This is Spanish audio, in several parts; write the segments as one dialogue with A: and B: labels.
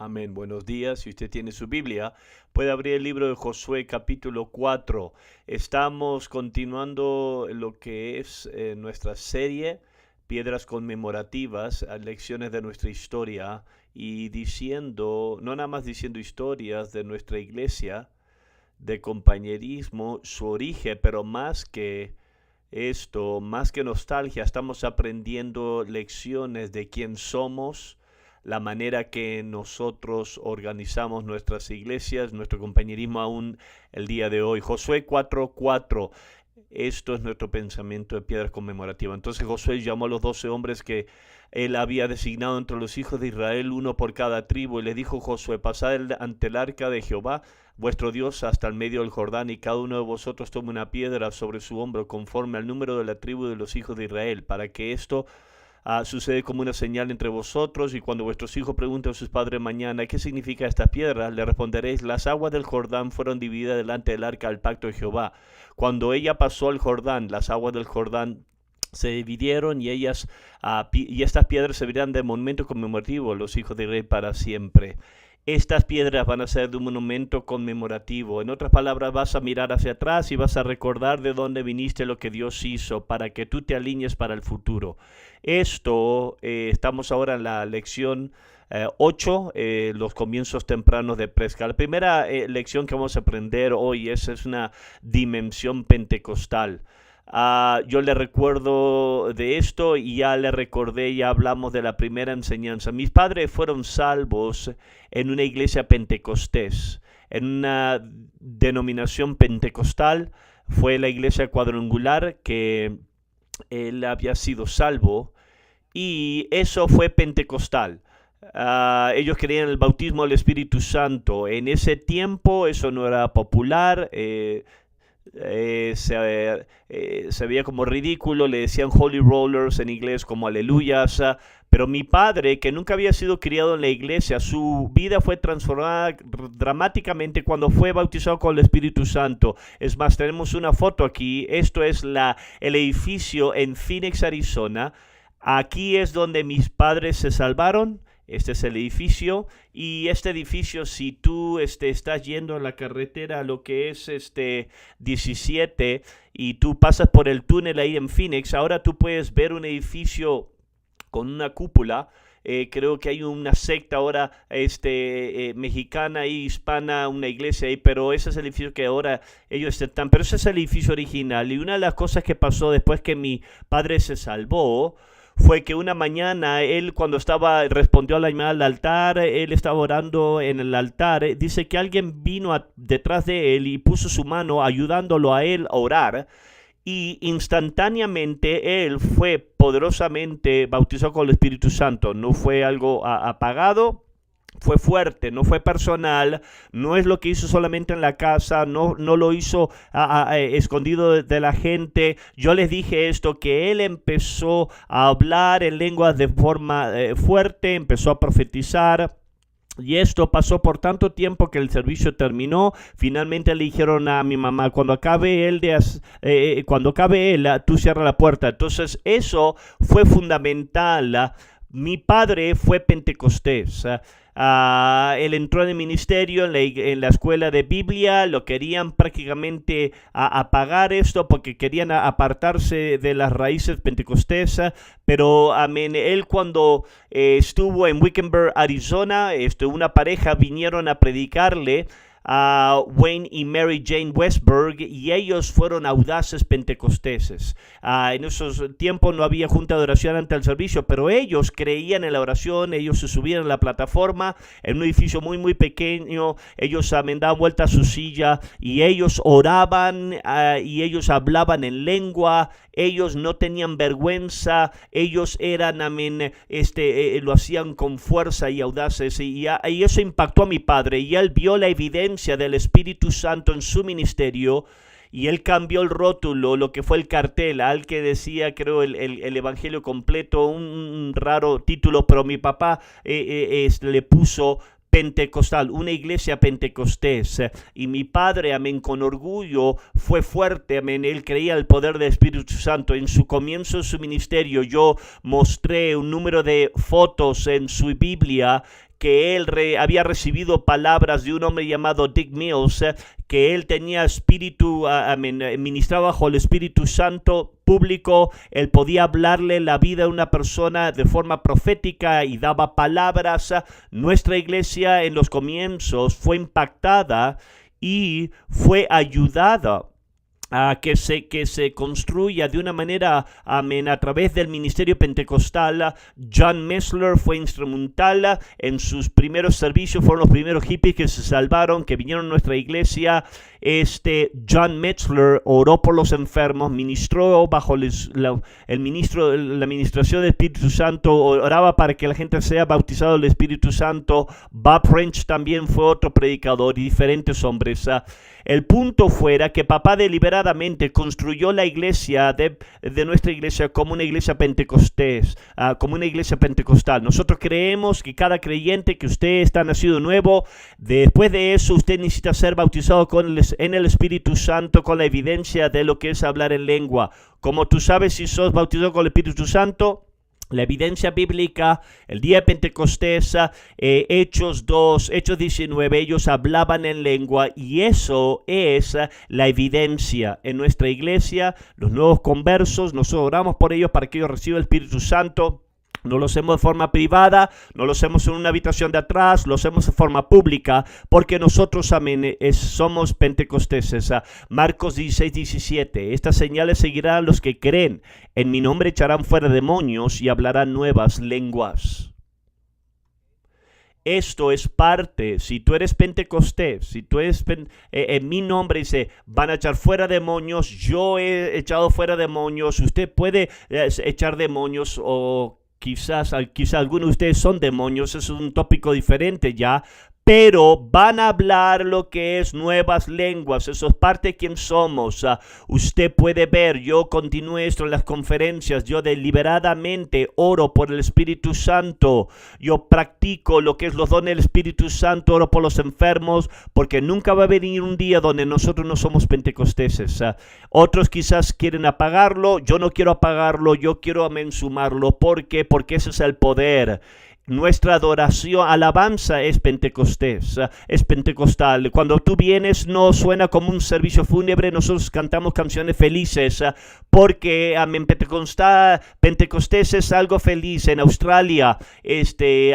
A: Amén. Buenos días. Si usted tiene su Biblia, puede abrir el libro de Josué capítulo 4. Estamos continuando lo que es nuestra serie, Piedras Conmemorativas, lecciones de nuestra historia, y diciendo, no nada más diciendo historias de nuestra iglesia, de compañerismo, su origen, pero más que esto, más que nostalgia, estamos aprendiendo lecciones de quién somos, la manera que nosotros organizamos nuestras iglesias, nuestro compañerismo aún el día de hoy. Josué 4:4, esto es nuestro pensamiento de piedras conmemorativas. Entonces Josué llamó a los 12 hombres que él había designado entre los hijos de Israel, uno por cada tribu, y le dijo Josué: pasad ante el arca de Jehová, vuestro Dios, hasta el medio del Jordán, y cada uno de vosotros tome una piedra sobre su hombro, conforme al número de la tribu de los hijos de Israel, para que esto sucede como una señal entre vosotros, y cuando vuestros hijos pregunten a sus padres mañana ¿qué significa esta piedra?, le responderéis: las aguas del Jordán fueron divididas delante del arca del pacto de Jehová. Cuando ella pasó al Jordán, las aguas del Jordán se dividieron, y estas piedras servirán de monumento conmemorativo a los hijos de Israel para siempre. Estas piedras van a ser de un monumento conmemorativo. En otras palabras, vas a mirar hacia atrás y vas a recordar de dónde viniste, lo que Dios hizo, para que tú te alinees para el futuro. Estamos ahora en la lección 8, los comienzos tempranos de Presca. La primera lección que vamos a aprender hoy es una dimensión pentecostal. Yo le recuerdo de esto, y ya le recordé, ya hablamos de la primera enseñanza. Mis padres fueron salvos en una iglesia pentecostés, en una denominación pentecostal. Fue la iglesia cuadrangular que él había sido salvo, y eso fue pentecostal. Ellos creían en el bautismo del Espíritu Santo. En ese tiempo eso no era popular. Se veía como ridículo, le decían holy rollers en inglés, como aleluyas. Pero mi padre, que nunca había sido criado en la iglesia, su vida fue transformada dramáticamente cuando fue bautizado con el Espíritu Santo. Es más, tenemos una foto aquí. Esto es el edificio en Phoenix, Arizona. Aquí es donde mis padres se salvaron. Este es el edificio, y este edificio, si tú estás yendo en la carretera, lo que es 17, y tú pasas por el túnel ahí en Phoenix, ahora tú puedes ver un edificio con una cúpula. Creo que hay una secta ahora mexicana y hispana, una iglesia ahí, pero ese es el edificio que ahora ellos están. Pero ese es el edificio original, y una de las cosas que pasó después que mi padre se salvó fue que una mañana él, cuando respondió a la llamada al altar, él estaba orando en el altar. Dice que alguien vino detrás de él y puso su mano ayudándolo a él a orar, y instantáneamente él fue poderosamente bautizado con el Espíritu Santo. No fue algo apagado. Fue fuerte, no fue personal, no es lo que hizo solamente en la casa, no lo hizo escondido de la gente. Yo les dije esto, que él empezó a hablar en lenguas de forma fuerte, empezó a profetizar. Y esto pasó por tanto tiempo que el servicio terminó. Finalmente le dijeron a mi mamá: cuando acabe él, tú cierra la puerta. Entonces eso fue fundamental. Mi padre fue pentecostés. Él entró en el ministerio, en la escuela de Biblia. Lo querían prácticamente apagar esto, porque querían apartarse de las raíces pentecostés. Pero amén, él cuando estuvo en Wickenburg, Arizona, una pareja vinieron a predicarle, a Wayne y Mary Jane Westberg, y ellos fueron audaces pentecosteses. En esos tiempos no había junta de oración ante el servicio, pero ellos creían en la oración. Ellos se subían a la plataforma en un edificio muy muy pequeño. Ellos daban vuelta a su silla y ellos oraban, y ellos hablaban en lengua. Ellos no tenían vergüenza. Ellos eran, amén, lo hacían con fuerza y audaces, y eso impactó a mi padre, y él vio la evidencia del Espíritu Santo en su ministerio, y él cambió el rótulo, lo que fue el cartel, al que decía, creo, el evangelio completo, un raro título, pero mi papá le puso pentecostal, una iglesia pentecostés. Y mi padre, amén, con orgullo, fue fuerte, amén, él creía el poder del Espíritu Santo. En su comienzo de su ministerio, yo mostré un número de fotos en su Biblia que él había recibido palabras de un hombre llamado Dick Mills, que él tenía espíritu, ministraba bajo el Espíritu Santo público. Él podía hablarle la vida de una persona de forma profética y daba palabras. Nuestra iglesia en los comienzos fue impactada y fue ayudada a que se construya de una manera, a través del ministerio pentecostal. John Messler fue instrumental en sus primeros servicios, fueron los primeros hippies que se salvaron, que vinieron a nuestra iglesia. John Metzler oró por los enfermos, ministró bajo la administración del Espíritu Santo, oraba para que la gente sea bautizado del Espíritu Santo. Bob French también fue otro predicador y diferentes hombres. El punto fuera que papá deliberadamente construyó la iglesia de nuestra iglesia como una iglesia pentecostés, como una iglesia pentecostal. Nosotros creemos que cada creyente, que usted está nacido nuevo, después de eso usted necesita ser bautizado en el Espíritu Santo, con la evidencia de lo que es hablar en lengua. Como tú sabes si sos bautizado con el Espíritu Santo, la evidencia bíblica, el día de Pentecostés, Hechos 2, Hechos 19, ellos hablaban en lengua, y eso es la evidencia. En nuestra iglesia, los nuevos conversos, nosotros oramos por ellos para que ellos reciban el Espíritu Santo. No lo hacemos de forma privada, no lo hacemos en una habitación de atrás, lo hacemos de forma pública, porque nosotros, somos pentecosteses. Marcos 16, 17. Estas señales seguirán a los que creen. En mi nombre echarán fuera demonios y hablarán nuevas lenguas. Esto es parte. Si tú eres pentecostés, si tú eres en mi nombre, dice, van a echar fuera demonios, yo he echado fuera demonios, usted puede echar demonios, o quizás algunos de ustedes son demonios, es un tópico diferente ya, pero van a hablar lo que es nuevas lenguas. Eso es parte de quien somos. Usted puede ver, yo continuo esto en las conferencias, yo deliberadamente oro por el Espíritu Santo, yo practico lo que es los dones del Espíritu Santo, oro por los enfermos, porque nunca va a venir un día donde nosotros no somos pentecosteses. Otros quizás quieren apagarlo, yo no quiero apagarlo, yo quiero sumarlo. ¿Por qué? Porque ese es el poder. Nuestra adoración, alabanza es pentecostés, es pentecostal. Cuando tú vienes no suena como un servicio fúnebre, nosotros cantamos canciones felices, porque pentecostés es algo feliz. En Australia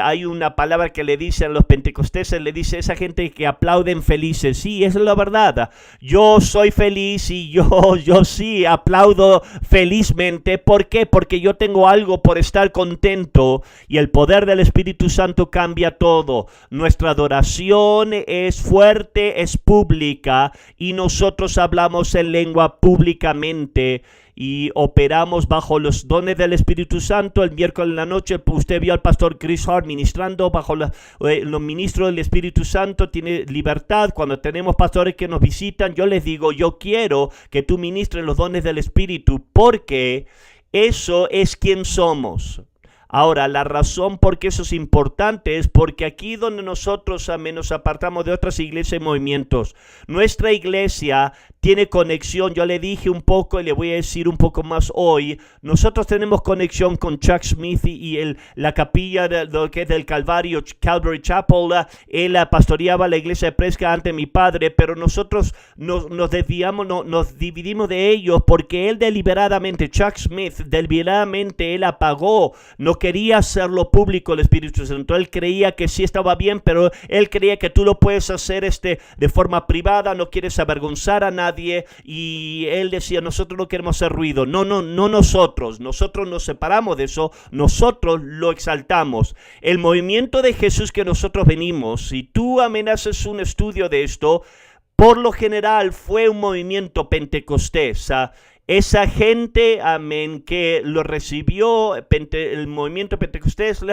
A: hay una palabra que le dicen a los pentecosteses, le dice a esa gente que aplauden felices. Sí, esa es la verdad. Yo soy feliz y yo sí aplaudo felizmente. ¿Por qué? Porque yo tengo algo por estar contento, y el poder del Espíritu Santo cambia todo. Nuestra adoración es fuerte, es pública, y nosotros hablamos en lengua públicamente y operamos bajo los dones del Espíritu Santo. El miércoles en la noche usted vio al pastor Chris Hart ministrando bajo los ministros del Espíritu Santo. Tiene libertad. Cuando tenemos pastores que nos visitan, yo les digo, yo quiero que tú ministres los dones del Espíritu, porque eso es quien somos. Ahora, la razón por qué eso es importante es porque aquí donde nosotros nos apartamos de otras iglesias y movimientos, nuestra iglesia tiene conexión. Yo le dije un poco y le voy a decir un poco más hoy. Nosotros tenemos conexión con Chuck Smith y la capilla de lo que es del Calvario, Calvary Chapel. Él pastoreaba la iglesia de Presca ante mi padre, pero nosotros nos dividimos de ellos porque él deliberadamente, Chuck Smith, deliberadamente él apagó, no quería hacerlo público el Espíritu Santo. Él creía que sí estaba bien, pero él creía que tú lo puedes hacer de forma privada, no quieres avergonzar a nadie, y él decía, nosotros no queremos hacer ruido. No nosotros nos separamos de eso, nosotros lo exaltamos. El movimiento de Jesús que nosotros venimos, si tú haces un estudio de esto, por lo general fue un movimiento pentecostés. Esa gente, que lo recibió, el movimiento pentecostés,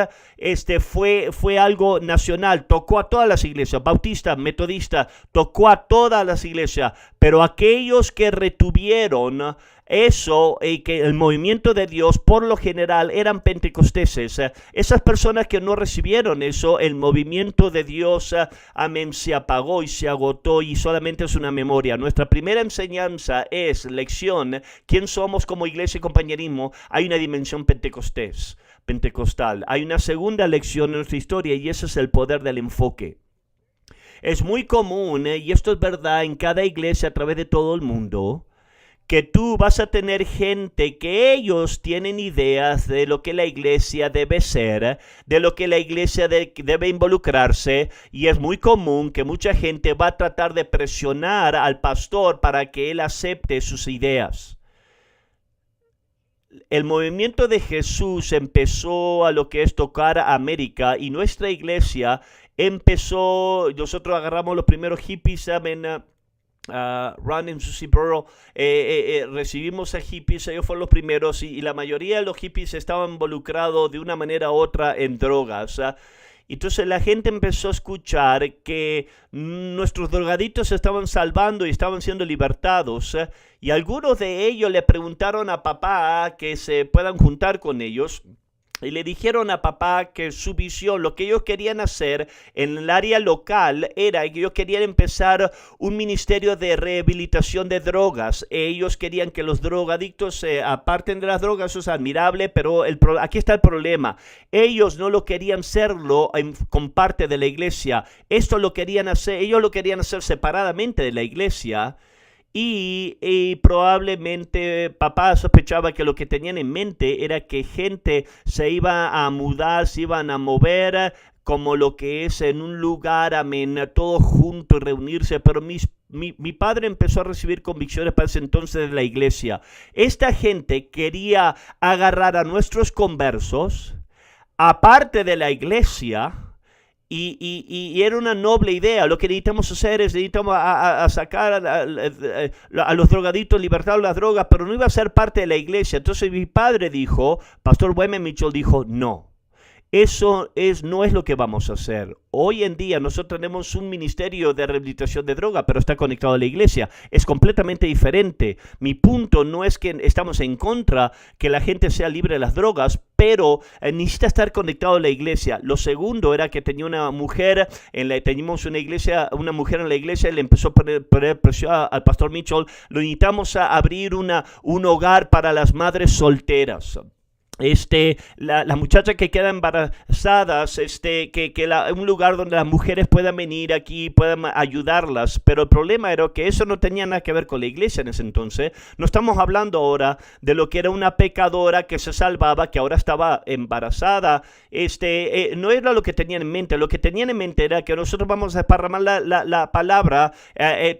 A: fue algo nacional, tocó a todas las iglesias, bautistas, metodistas, tocó a todas las iglesias, pero aquellos que retuvieron eso, que el movimiento de Dios por lo general eran pentecosteses. Esas personas que no recibieron eso, el movimiento de Dios, se apagó y se agotó, y solamente es una memoria. Nuestra primera enseñanza es lección, quién somos como iglesia y compañerismo. Hay una dimensión pentecostés. pentecostal. Hay una segunda lección en nuestra historia y ese es el poder del enfoque. Es muy común, y esto es verdad en cada iglesia a través de todo el mundo, que tú vas a tener gente que ellos tienen ideas de lo que la iglesia debe ser, de lo que la iglesia debe involucrarse, y es muy común que mucha gente va a tratar de presionar al pastor para que él acepte sus ideas. El movimiento de Jesús empezó a lo que es tocar a América y nuestra iglesia empezó, nosotros agarramos los primeros hippies, Ron en Susiboro, recibimos a hippies, ellos fueron los primeros y la mayoría de los hippies estaban involucrados de una manera u otra en drogas. Entonces la gente empezó a escuchar que nuestros drogaditos se estaban salvando y estaban siendo libertados, y algunos de ellos le preguntaron a papá que se puedan juntar con ellos. Y le dijeron a papá que su visión, lo que ellos querían hacer en el área local era que ellos querían empezar un ministerio de rehabilitación de drogas. Ellos querían que los drogadictos se aparten de las drogas, eso es admirable, pero aquí está el problema. Ellos no lo querían hacerlo con parte de la iglesia. Esto lo querían hacer, ellos lo querían hacer separadamente de la iglesia. Y probablemente papá sospechaba que lo que tenían en mente era que gente se iba a mudar, se iban a mover como lo que es en un lugar, amén, todos juntos reunirse, pero mi padre empezó a recibir convicciones para ese entonces de la iglesia. Esta gente quería agarrar a nuestros conversos, aparte de la iglesia. Y era una noble idea. Lo que necesitamos hacer es necesitamos a sacar a los drogaditos, libertar las drogas, pero no iba a ser parte de la iglesia. Entonces mi padre dijo, Pastor Wayman Mitchell dijo, no. Eso no es lo que vamos a hacer. Hoy en día nosotros tenemos un ministerio de rehabilitación de droga, pero está conectado a la iglesia. Es completamente diferente. Mi punto no es que estamos en contra que la gente sea libre de las drogas, pero necesita estar conectado a la iglesia. Lo segundo era que tenía una mujer, teníamos una mujer en la iglesia y le empezó a poner presión al pastor Mitchell. Lo necesitamos a abrir un hogar para las madres solteras. Las muchachas que quedan embarazadas, un lugar donde las mujeres puedan venir aquí, puedan ayudarlas, pero el problema era que eso no tenía nada que ver con la iglesia en ese entonces. No estamos hablando ahora de lo que era una pecadora que se salvaba, que ahora estaba embarazada. No era lo que tenían en mente. Lo que tenían en mente era que nosotros vamos a esparramar la palabra.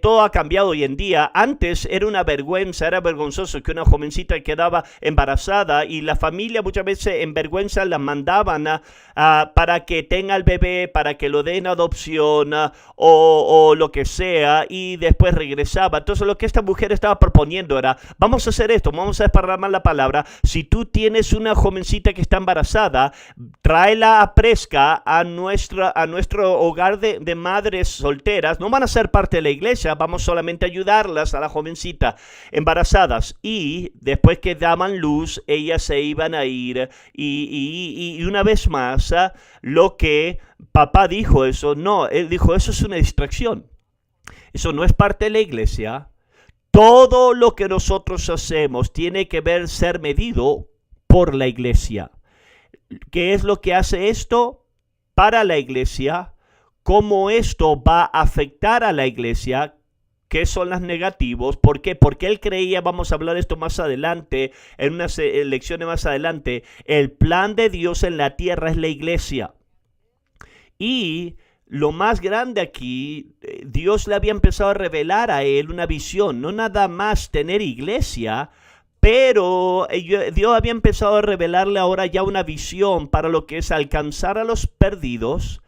A: Todo ha cambiado hoy en día. Antes era una vergüenza, era vergonzoso que una jovencita quedaba embarazada y la familia muchas veces en vergüenza la mandaban para que tenga el bebé, para que lo den adopción o lo que sea, y después regresaba. Entonces lo que esta mujer estaba proponiendo era, vamos a hacer esto, vamos a desparramar la palabra. Si tú tienes una jovencita que está embarazada, tráela a Presca a nuestro hogar de madres solteras. No van a ser parte de la iglesia, vamos solamente a ayudarlas a la jovencita embarazadas, y después que daban luz, ellas se iban a ir, y una vez más, lo que papá dijo, él dijo, eso es una distracción, eso no es parte de la iglesia. Todo lo que nosotros hacemos tiene que ser medido por la iglesia. ¿Qué es lo que hace esto para la iglesia? ¿Cómo esto va a afectar a la iglesia? ¿Qué son los negativos? ¿Por qué? Porque él creía, vamos a hablar de esto más adelante, en unas lecciones más adelante, el plan de Dios en la tierra es la iglesia. Y lo más grande aquí, Dios le había empezado a revelar a él una visión, no nada más tener iglesia, pero Dios había empezado a revelarle ahora ya una visión para lo que es alcanzar a los perdidos,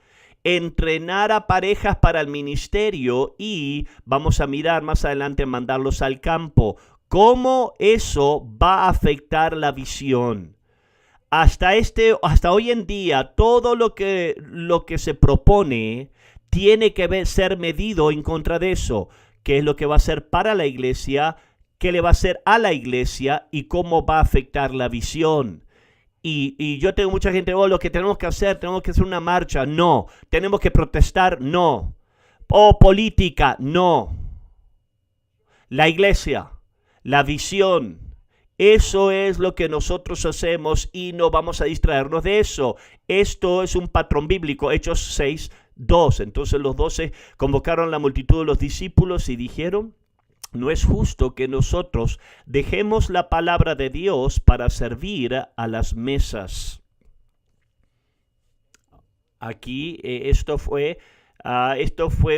A: entrenar a parejas para el ministerio y vamos a mirar más adelante mandarlos al campo. ¿Cómo eso va a afectar la visión? Hasta hoy en día, todo lo que se propone tiene que ser medido en contra de eso. ¿Qué es lo que va a ser para la iglesia? ¿Qué le va a hacer a la iglesia? ¿Y cómo va a afectar la visión? Y yo tengo mucha gente, lo que tenemos que hacer una marcha. No. Tenemos que protestar. No. Política. No. La iglesia, la visión Eso es lo que nosotros hacemos y no vamos a distraernos de eso. Esto es un patrón bíblico, Hechos 6:2. Entonces los 12 convocaron a la multitud de los discípulos y dijeron: no es justo que nosotros dejemos la palabra de Dios para servir a las mesas. Aquí esto fue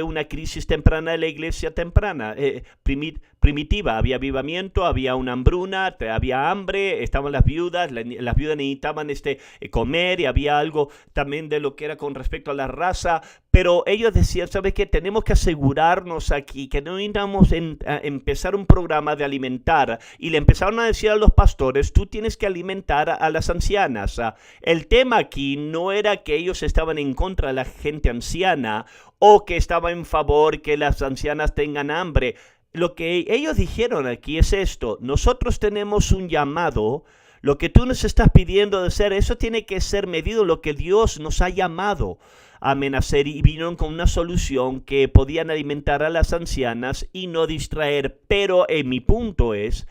A: una crisis temprana de la iglesia temprana, primitiva. Había avivamiento, había una hambruna, había hambre, estaban las viudas necesitaban comer, y había algo también de lo que era con respecto a la raza. Pero ellos decían: ¿sabes qué? Tenemos que asegurarnos aquí que no necesitamos empezar un programa de alimentar. Y le empezaron a decir a los pastores: tú tienes que alimentar a las ancianas. El tema aquí no era que ellos estaban en contra de la gente anciana o que estaban en favor que las ancianas tengan hambre. Lo que ellos dijeron aquí es esto: nosotros tenemos un llamado. Lo que tú nos estás pidiendo de hacer, eso tiene que ser medido lo que Dios nos ha llamado a hacer, y vinieron con una solución que podían alimentar a las ancianas y no distraer. Pero mi punto es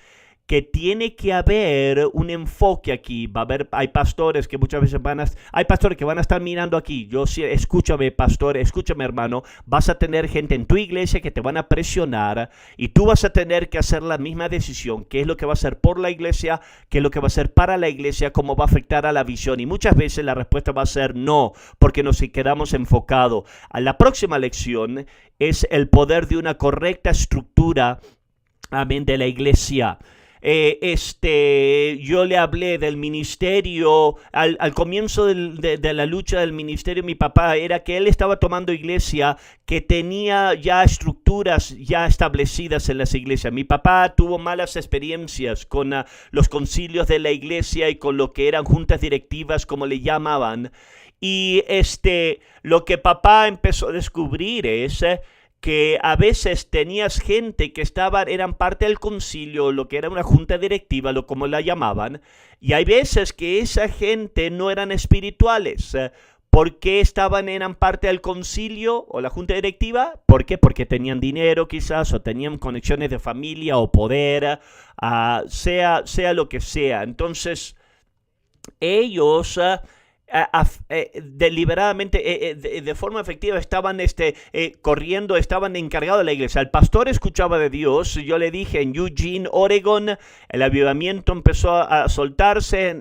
A: que tiene que haber un enfoque aquí. Hay pastores que muchas veces hay pastores que van a estar mirando aquí. Escúchame, pastor, escúchame, hermano. Vas a tener gente en tu iglesia que te van a presionar y tú vas a tener que hacer la misma decisión. ¿Qué es lo que va a hacer por la iglesia? ¿Qué es lo que va a hacer para la iglesia? ¿Cómo va a afectar a la visión? Y muchas veces la respuesta va a ser no, porque nos quedamos enfocados. A la próxima lección es el poder de una correcta estructura, amén, de la iglesia. Yo le hablé del ministerio al comienzo de la lucha del ministerio. Mi papá era que él estaba tomando iglesia que tenía ya estructuras ya establecidas en las iglesias. Mi papá tuvo malas experiencias con los concilios de la iglesia y con lo que eran juntas directivas, como le llamaban. Y lo que papá empezó a descubrir es que a veces tenías gente que eran parte del concilio, lo que era una junta directiva, como la llamaban, y hay veces que esa gente no eran espirituales. ¿Por qué eran parte del concilio o la junta directiva? ¿Por qué? Porque tenían dinero quizás, o tenían conexiones de familia o poder, sea lo que sea. Entonces, ellos deliberadamente, de forma efectiva, estaban corriendo, estaban encargados de la iglesia. El pastor escuchaba de Dios. Yo le dije, en Eugene, Oregon, el avivamiento empezó a soltarse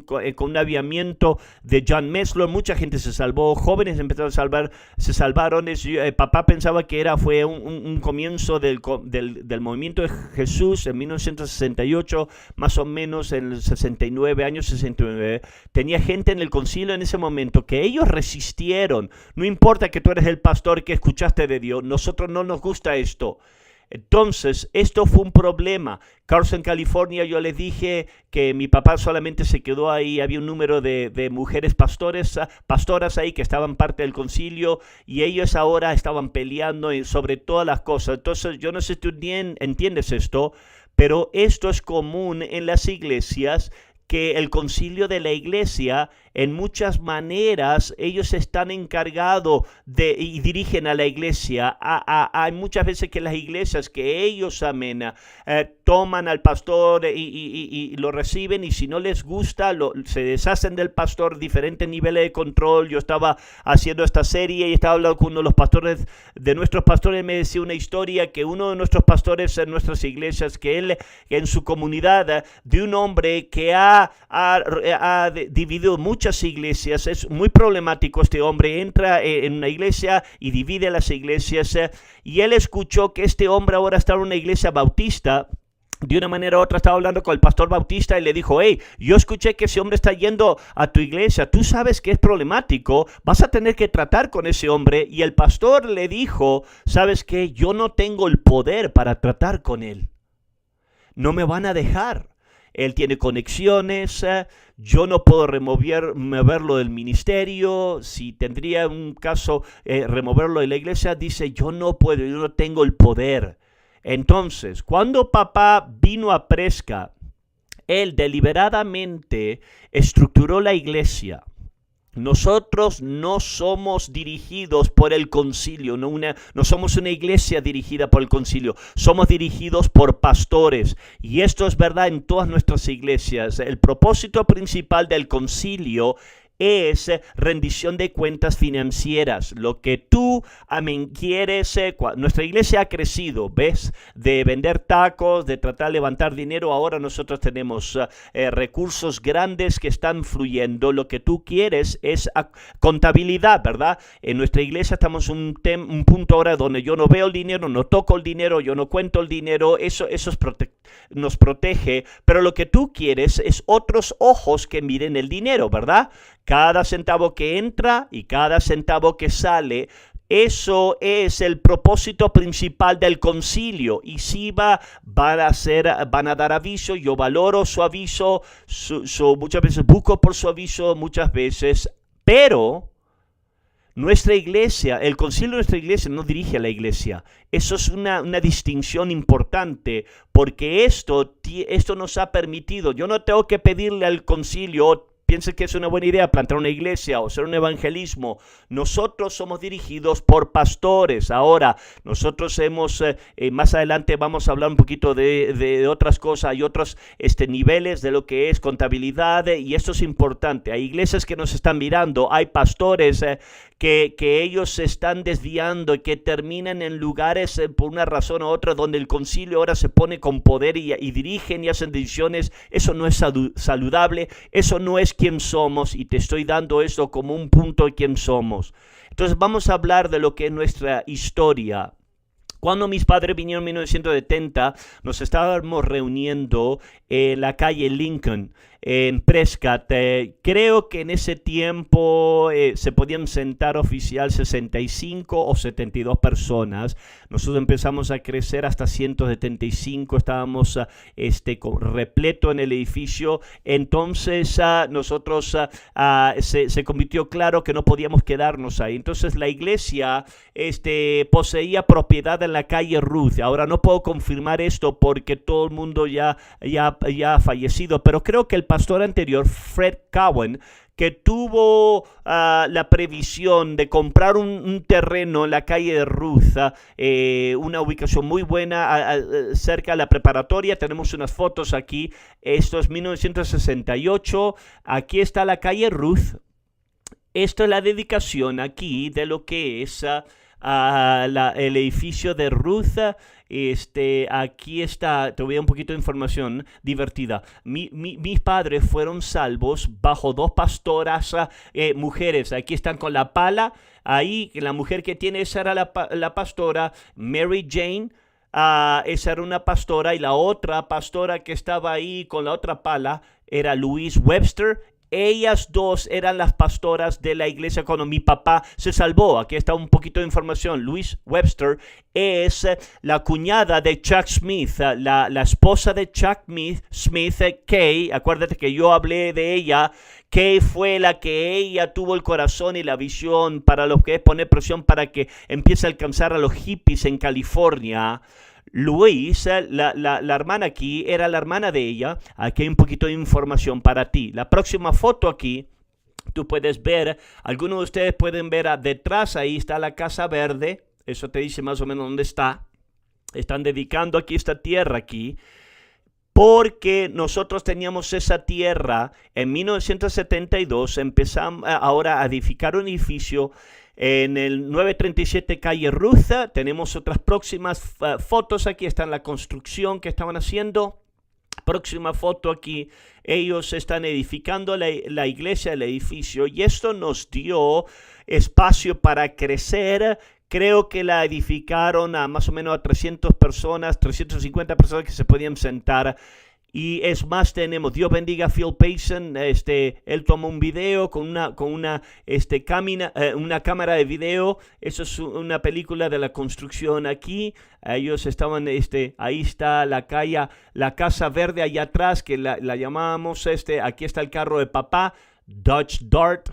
A: con un avivamiento de John Mesler. Mucha gente se salvó, jóvenes empezaron a se salvaron. Papá pensaba que fue un comienzo del movimiento de Jesús en 1968, más o menos en el 69, años 69. Tenía gente en el concilio en ese momento que ellos resistieron. No importa que tú eres el pastor que escuchaste de Dios, nosotros no nos gusta esto. Entonces, esto fue un problema. Carson, California, yo les dije que mi papá solamente se quedó ahí. Había un número de mujeres pastoras ahí que estaban parte del concilio, y ellos ahora estaban peleando sobre todas las cosas. Entonces, yo no sé si tú entiendes esto, pero esto es común en las iglesias, que el concilio de la iglesia, en muchas maneras, ellos están encargados y dirigen a la iglesia. Hay muchas veces que las iglesias, que ellos toman al pastor y lo reciben, y si no les gusta, se deshacen del pastor. Diferentes niveles de control. Yo estaba haciendo esta serie y estaba hablando con uno de los pastores, de nuestros pastores. Me decía una historia que uno de nuestros pastores en nuestras iglesias, que él en su comunidad, de un hombre que ha dividido muchas iglesias. Es muy problemático. Este hombre entra en una iglesia y divide las iglesias, y él escuchó que este hombre ahora está en una iglesia bautista. De una manera u otra estaba hablando con el pastor bautista y le dijo: hey, yo escuché que ese hombre está yendo a tu iglesia, tú sabes que es problemático, vas a tener que tratar con ese hombre. Y el pastor le dijo: ¿sabes qué? Yo no tengo el poder para tratar con él, no me van a dejar. Él tiene conexiones, yo no puedo removerlo del ministerio. Si tendría un caso, removerlo de la iglesia, dice: yo no puedo, yo no tengo el poder. Entonces, cuando papá vino a Prescott, él deliberadamente estructuró la iglesia Nosotros no somos dirigidos por el concilio, no somos una iglesia dirigida por el concilio, somos dirigidos por pastores. Y esto es verdad en todas nuestras iglesias. El propósito principal del concilio es rendición de cuentas financieras. Lo que tú, quieres, nuestra iglesia ha crecido, ¿ves? De vender tacos, de tratar de levantar dinero, ahora nosotros tenemos recursos grandes que están fluyendo. Lo que tú quieres es contabilidad, ¿verdad? En nuestra iglesia estamos en un punto ahora donde yo no veo el dinero, no toco el dinero, yo no cuento el dinero, eso nos protege, pero lo que tú quieres es otros ojos que miren el dinero, ¿verdad? Cada centavo que entra y cada centavo que sale, eso es el propósito principal del concilio. Y si van a dar aviso, yo valoro su aviso, muchas veces busco por su aviso, muchas veces, pero nuestra iglesia, el concilio de nuestra iglesia no dirige a la iglesia. Eso es una distinción importante, porque esto nos ha permitido, yo no tengo que pedirle al concilio, piensen que es una buena idea plantar una iglesia o hacer un evangelismo. Nosotros somos dirigidos por pastores. Ahora, nosotros más adelante vamos a hablar un poquito de otras cosas. Hay otros niveles de lo que es contabilidad y esto es importante. Hay iglesias que nos están mirando, hay pastores que ellos se están desviando y que terminan en lugares por una razón u otra donde el concilio ahora se pone con poder y dirigen y hacen decisiones. Eso no es saludable, eso no es quién somos, y te estoy dando esto como un punto de quién somos. Entonces vamos a hablar de lo que es nuestra historia. Cuando mis padres vinieron en 1970, nos estábamos reuniendo en la calle Lincoln, en Prescott. Creo que en ese tiempo se podían sentar oficial 65 o 72 personas. Nosotros empezamos a crecer hasta 175, estábamos repleto en el edificio. Entonces nosotros se convirtió claro que no podíamos quedarnos ahí. Entonces la iglesia poseía propiedad en la calle Ruth. Ahora no puedo confirmar esto porque todo el mundo ya ha fallecido, pero creo que el pastor anterior, Fred Cowan, que tuvo la previsión de comprar un terreno en la calle de Ruth, una ubicación muy buena cerca de la preparatoria. Tenemos unas fotos aquí. Esto es 1968. Aquí está la calle Ruth. Esto es la dedicación aquí de lo que es el edificio de Ruth. Aquí está, te voy a dar un poquito de información divertida. Mis padres fueron salvos bajo dos pastoras mujeres. Aquí están con la pala. Ahí la mujer que tiene, esa era la pastora Mary Jane. Esa era una pastora, y la otra pastora que estaba ahí con la otra pala era Louise Webster. Ellas dos eran las pastoras de la iglesia cuando mi papá se salvó. Aquí está un poquito de información. Louise Webster es la cuñada de Chuck Smith, la esposa de Chuck Smith, Kay. Acuérdate que yo hablé de ella. Kay fue la que ella tuvo el corazón y la visión para lo que es poner presión para que empiece a alcanzar a los hippies en California. Louise, la hermana aquí, era la hermana de ella. Aquí hay un poquito de información para ti. La próxima foto aquí, tú puedes ver, algunos de ustedes pueden ver detrás, ahí está la Casa Verde. Eso te dice más o menos dónde está. Están dedicando aquí esta tierra aquí, porque nosotros teníamos esa tierra. En 1972 empezamos ahora a edificar un edificio en el 937 calle Ruth. Tenemos otras próximas fotos aquí. Está en la construcción que estaban haciendo. Próxima foto aquí. Ellos están edificando la iglesia, el edificio, y esto nos dio espacio para crecer. Creo que la edificaron a más o menos a 300 personas, 350 personas que se podían sentar. Y es más, tenemos, Dios bendiga a Phil Payson, él tomó un video con una cámara de video. Eso es una película de la construcción aquí. Ellos estaban, ahí está la calle, la Casa Verde allá atrás, que la llamábamos, aquí está el carro de papá, Dodge Dart,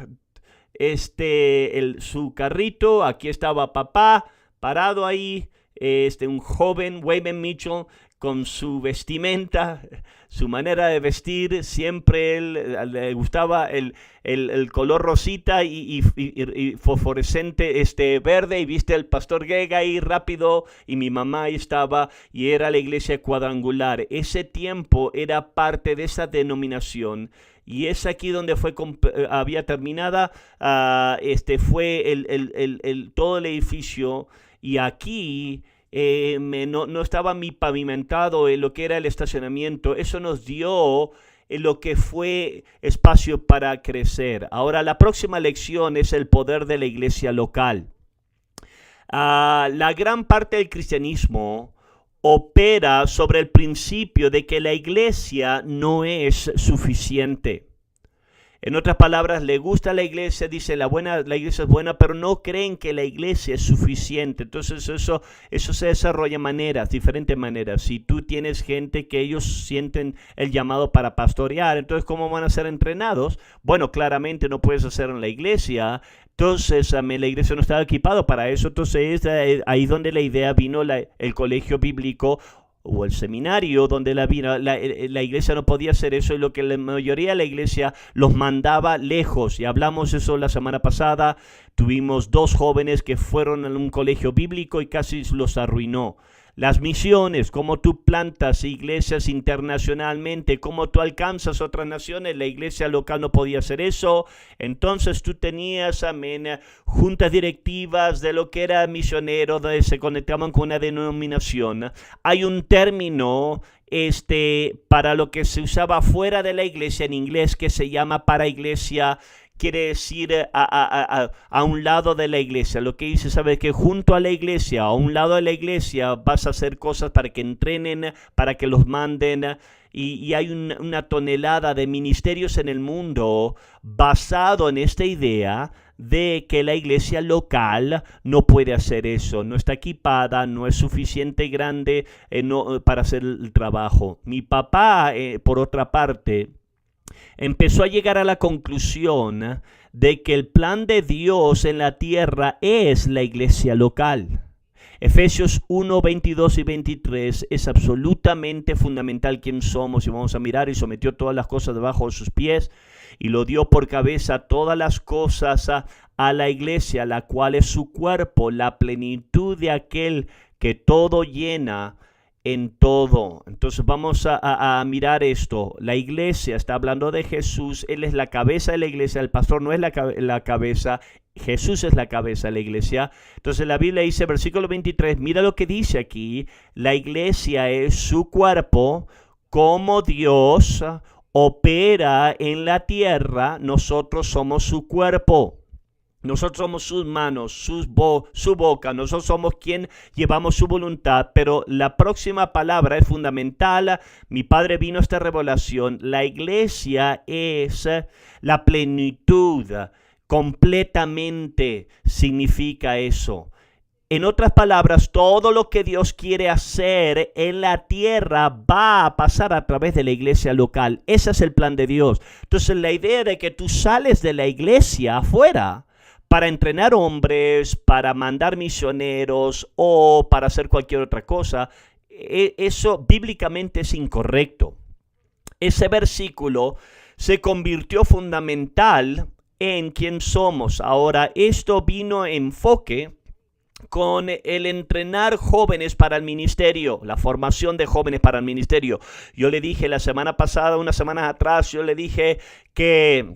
A: su carrito. Aquí estaba papá parado ahí. Un joven, Wayman Mitchell, con su vestimenta, su manera de vestir. Siempre él le gustaba el color rosita y fosforescente verde, y viste el pastor Gega ahí rápido, y mi mamá ahí estaba, y era la iglesia cuadrangular. Ese tiempo era parte de esa denominación. Y es aquí donde había terminada, fue todo el edificio, y aquí no estaba mi pavimentado en lo que era el estacionamiento. Eso nos dio lo que fue espacio para crecer. Ahora, la próxima lección es el poder de la iglesia local. La gran parte del cristianismo opera sobre el principio de que la iglesia no es suficiente. En otras palabras, le gusta la iglesia, dice la iglesia es buena, pero no creen que la iglesia es suficiente. Entonces eso se desarrolla diferentes maneras. Si tú tienes gente que ellos sienten el llamado para pastorear, entonces ¿cómo van a ser entrenados? Bueno, claramente no puedes hacerlo en la iglesia. Entonces la iglesia no estaba equipada para eso. Entonces ahí donde la idea vino, el colegio bíblico o el seminario, donde la iglesia no podía hacer eso, y lo que la mayoría de la iglesia los mandaba lejos. Y hablamos eso la semana pasada. Tuvimos 2 jóvenes que fueron a un colegio bíblico y casi los arruinó. Las misiones, cómo tú plantas iglesias internacionalmente, cómo tú alcanzas otras naciones. La iglesia local no podía hacer eso. Entonces tú tenías, juntas directivas de lo que era misionero, donde se conectaban con una denominación. Hay un término para lo que se usaba fuera de la iglesia en inglés, que se llama paraiglesia. Quiere decir a un lado de la iglesia. Lo que dice, sabes que junto a la iglesia, a un lado de la iglesia, vas a hacer cosas para que entrenen, para que los manden. Y hay una tonelada de ministerios en el mundo basado en esta idea de que la iglesia local no puede hacer eso, no está equipada, no es suficiente grande para hacer el trabajo. Mi papá, por otra parte, empezó a llegar a la conclusión de que el plan de Dios en la tierra es la iglesia local. Efesios 1, 22 y 23 es absolutamente fundamental quién somos, y vamos a mirar: y sometió todas las cosas debajo de sus pies, y lo dio por cabeza todas las cosas a la iglesia, la cual es su cuerpo, la plenitud de aquel que todo llena en todo. Entonces vamos a mirar esto. La iglesia está hablando de Jesús. Él es la cabeza de la iglesia. El pastor no es la cabeza. Jesús es la cabeza de la iglesia. Entonces la Biblia dice, versículo 23, mira lo que dice aquí: la iglesia es su cuerpo. Como Dios opera en la tierra, nosotros somos su cuerpo. Nosotros somos sus manos, su boca. Nosotros somos quien llevamos su voluntad. Pero la próxima palabra es fundamental. Mi padre vino a esta revelación. La iglesia es la plenitud. Completamente significa eso. En otras palabras, todo lo que Dios quiere hacer en la tierra va a pasar a través de la iglesia local. Ese es el plan de Dios. Entonces la idea de que tú sales de la iglesia afuera para entrenar hombres, para mandar misioneros o para hacer cualquier otra cosa, eso bíblicamente es incorrecto. Ese versículo se convirtió fundamental en quién somos. Ahora, esto vino en enfoque con el entrenar jóvenes para el ministerio, la formación de jóvenes para el ministerio. Yo le dije la semana pasada, unas semanas atrás, yo le dije que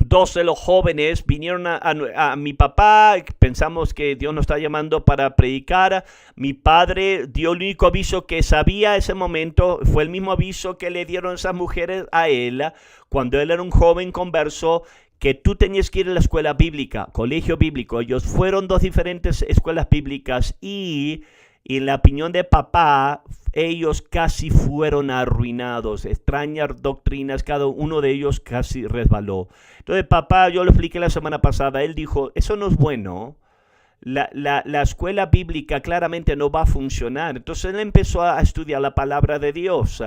A: 2 de los jóvenes vinieron a mi papá. Pensamos que Dios nos está llamando para predicar. Mi padre dio el único aviso que sabía ese momento. Fue el mismo aviso que le dieron esas mujeres a él cuando él era un joven converso, que tú tenías que ir a la escuela bíblica, colegio bíblico. Ellos fueron 2 diferentes escuelas bíblicas y en la opinión de papá, ellos casi fueron arruinados. Extrañas doctrinas, cada uno de ellos casi resbaló. Entonces papá, yo lo expliqué la semana pasada, él dijo, eso no es bueno. La escuela bíblica claramente no va a funcionar. Entonces él empezó a estudiar la palabra de Dios.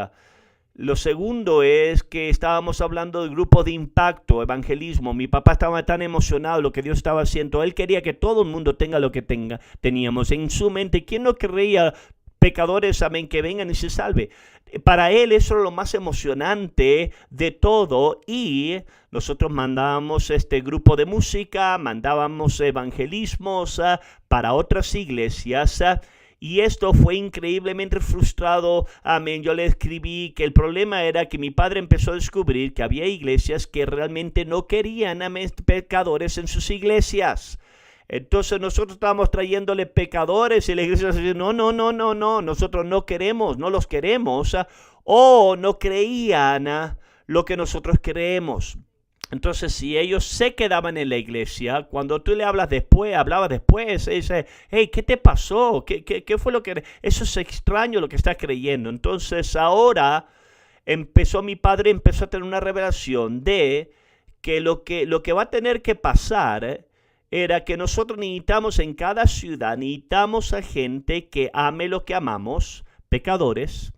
A: Lo segundo es que estábamos hablando del grupo de impacto, evangelismo. Mi papá estaba tan emocionado de lo que Dios estaba haciendo. Él quería que todo el mundo tenga lo que teníamos en su mente. ¿Quién no querría pecadores, amén, que vengan y se salve. Para él eso es lo más emocionante de todo, y nosotros mandábamos este grupo de música, mandábamos evangelismos para otras iglesias. Y esto fue increíblemente frustrado. Amén. Yo le escribí que el problema era que mi padre empezó a descubrir que había iglesias que realmente no querían a pecadores en sus iglesias. Entonces nosotros estábamos trayéndole pecadores y la iglesia decía, no, nosotros no queremos, no los queremos, o no creían lo que nosotros creemos. Entonces, si ellos se quedaban en la iglesia, cuando tú le hablabas después, dice, hey, ¿qué te pasó? ¿Qué fue lo que...? Eso es extraño lo que estás creyendo. Entonces, ahora mi padre empezó a tener una revelación de que lo que va a tener que pasar era que nosotros necesitamos en cada ciudad, necesitamos a gente que ame lo que amamos, pecadores,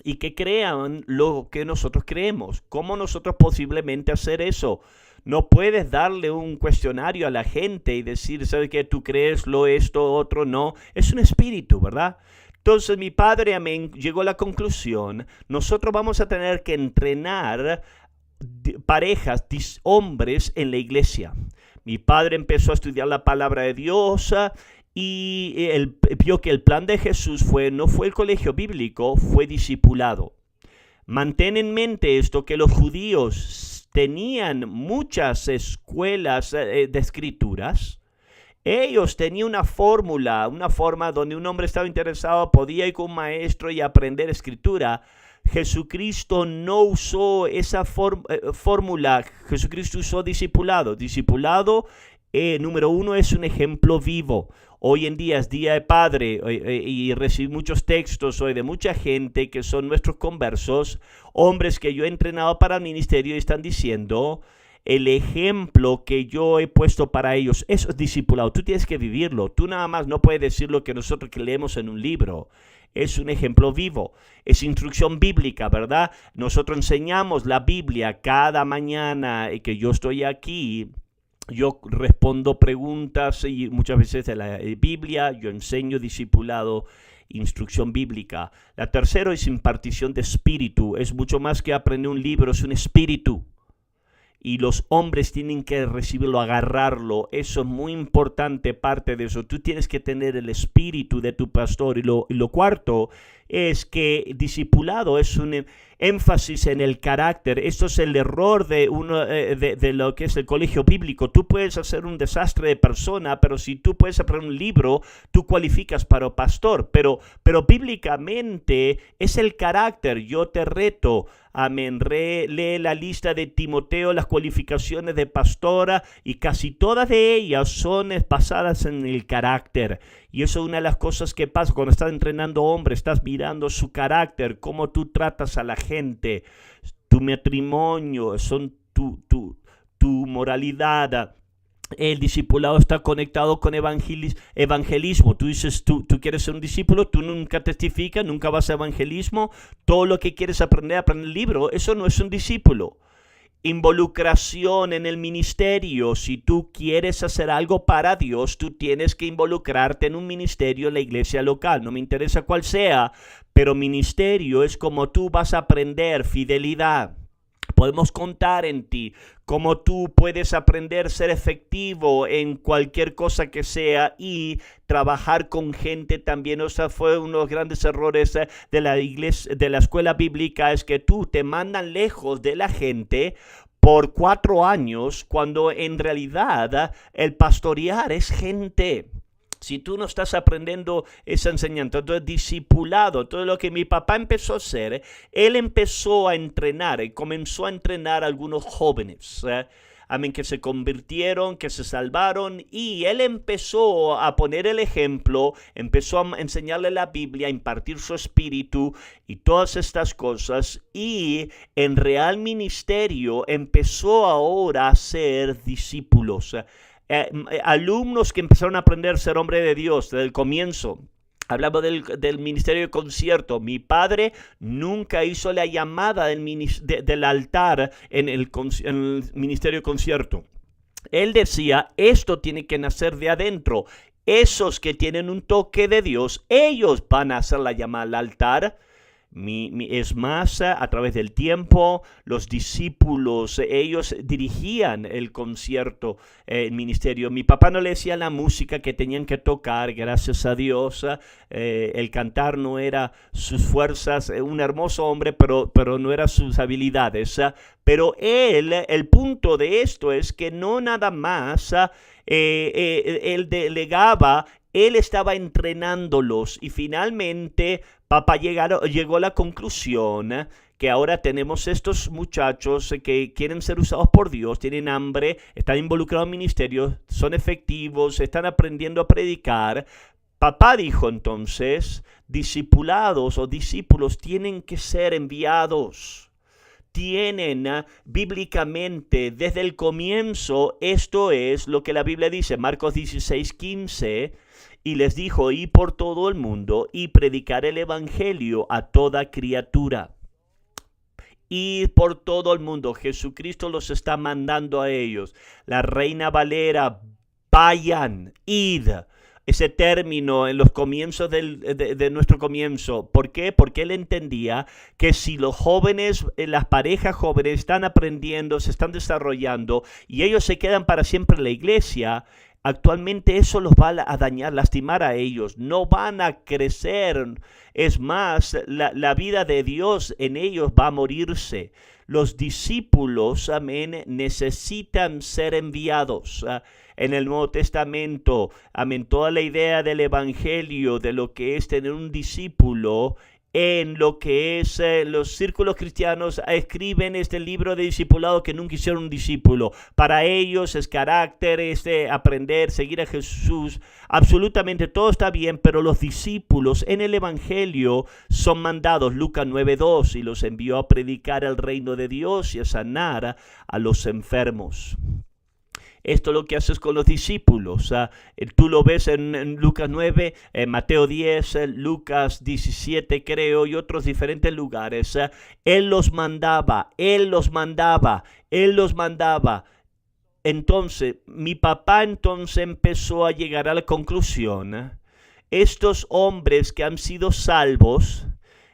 A: y que crean lo que nosotros creemos. ¿Cómo nosotros posiblemente hacer eso? No puedes darle un cuestionario a la gente y decir, ¿sabes qué? Tú crees esto, otro no. Es un espíritu, ¿verdad? Entonces mi padre, amén, llegó a la conclusión, nosotros vamos a tener que entrenar parejas, hombres en la iglesia. Mi padre empezó a estudiar la palabra de Dios y él vio que el plan de Jesús no fue el colegio bíblico, fue discipulado. Mantén en mente esto, que los judíos tenían muchas escuelas de escrituras. Ellos tenían una forma donde un hombre estaba interesado, podía ir con un maestro y aprender escritura. Jesucristo no usó esa fórmula, Jesucristo usó discipulado. Discipulado, número uno, es un ejemplo vivo. Hoy en día es Día de Padre y recibí muchos textos hoy de mucha gente que son nuestros conversos, hombres que yo he entrenado para el ministerio y están diciendo, el ejemplo que yo he puesto para ellos, eso es discipulado, tú tienes que vivirlo, tú nada más no puedes decir lo que nosotros que leemos en un libro. Es un ejemplo vivo, es instrucción bíblica, ¿verdad? Nosotros enseñamos la Biblia cada mañana y que yo estoy aquí. Yo respondo preguntas y muchas veces de la Biblia, yo enseño discipulado, instrucción bíblica. La tercera es impartición de espíritu, es mucho más que aprender un libro, es un espíritu. Y los hombres tienen que recibirlo, agarrarlo. Eso es muy importante, parte de eso. Tú tienes que tener el espíritu de tu pastor. Y lo cuarto es que discipulado es un énfasis en el carácter. Esto es el error de lo que es el colegio bíblico. Tú puedes hacer un desastre de persona, pero si tú puedes aprender un libro, tú cualificas para pastor. Pero bíblicamente es el carácter. Yo te reto. Amén. Lee la lista de Timoteo, las cualificaciones de pastora, y casi todas de ellas son basadas en el carácter. Y eso es una de las cosas que pasa cuando estás entrenando hombres, estás mirando su carácter, cómo tú tratas a la gente, tu matrimonio, son tu moralidad. El discipulado está conectado con evangelismo. Tú dices, tú quieres ser un discípulo, tú nunca testificas, nunca vas a evangelismo. Todo lo que quieres aprender el libro, eso no es un discípulo. Involucración en el ministerio. Si tú quieres hacer algo para Dios, tú tienes que involucrarte en un ministerio en la iglesia local. No me interesa cuál sea, pero ministerio es como tú vas a aprender fidelidad. Podemos contar en ti, cómo tú puedes aprender a ser efectivo en cualquier cosa que sea y trabajar con gente también. O sea, fue uno de los grandes errores de la iglesia, de la escuela bíblica, es que tú te mandan lejos de la gente por 4 años, cuando en realidad el pastorear es gente. Si tú no estás aprendiendo esa enseñanza, entonces discipulado, todo lo que mi papá empezó a hacer, él empezó a entrenar y comenzó a entrenar a algunos jóvenes, amén, que se convirtieron, que se salvaron, y él empezó a poner el ejemplo, empezó a enseñarle la Biblia, a impartir su espíritu y todas estas cosas, y en real ministerio empezó ahora a ser discípulos. Alumnos que empezaron a aprender a ser hombre de Dios desde el comienzo. Hablamos del ministerio de concierto. Mi padre nunca hizo la llamada del altar en el ministerio de concierto. Él decía, esto tiene que nacer de adentro. esos que tienen un toque de Dios, ellos van a hacer la llamada al altar. Es más, a través del tiempo, los discípulos, ellos dirigían el concierto, el ministerio. Mi papá no le decía la música que tenían que tocar, gracias a Dios. El cantar no era sus fuerzas, un hermoso hombre, pero no eran sus habilidades. Pero el punto de esto es que no nada más él delegaba, él estaba entrenándolos y finalmente papá llegó a la conclusión que ahora tenemos estos muchachos que quieren ser usados por Dios, tienen hambre, están involucrados en ministerios, son efectivos, están aprendiendo a predicar. Papá dijo entonces, discipulados o discípulos tienen que ser enviados. Tienen bíblicamente desde el comienzo, esto es lo que la Biblia dice, Marcos 16:15, y les dijo, id por todo el mundo y predicar el evangelio a toda criatura. Id por todo el mundo, Jesucristo los está mandando a ellos. La Reina Valera, vayan, id. Ese término en los comienzos de nuestro comienzo. ¿Por qué? Porque él entendía que si los jóvenes, las parejas jóvenes están aprendiendo, se están desarrollando y ellos se quedan para siempre en la iglesia, actualmente eso los va a dañar, lastimar a ellos. No van a crecer. Es más, la vida de Dios en ellos va a morirse. Los discípulos, amén, necesitan ser enviados. En el Nuevo Testamento, amén, toda la idea del evangelio, de lo que es tener un discípulo, en lo que es los círculos cristianos escriben este libro de discipulado que nunca hicieron un discípulo. Para ellos es carácter, aprender, seguir a Jesús. Absolutamente todo está bien, pero los discípulos en el evangelio son mandados. Lucas 9:2, y los envió a predicar el reino de Dios y a sanar a los enfermos. Esto es lo que haces con los discípulos. Tú lo ves en Lucas 9, Mateo 10, Lucas 17 creo, y otros diferentes lugares. Él los mandaba. Entonces, mi papá empezó a llegar a la conclusión, estos hombres que han sido salvos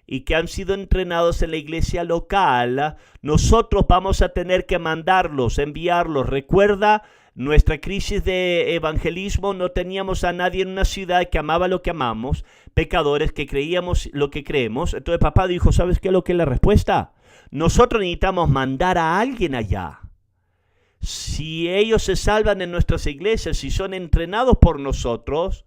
A: y que han sido entrenados en la iglesia local, nosotros vamos a tener que mandarlos, enviarlos. Recuerda, nuestra crisis de evangelismo, no teníamos a nadie en una ciudad que amaba lo que amamos, pecadores que creíamos lo que creemos. Entonces papá dijo, ¿sabes qué es lo que es la respuesta? Nosotros necesitamos mandar a alguien allá. Si ellos se salvan en nuestras iglesias, si son entrenados por nosotros,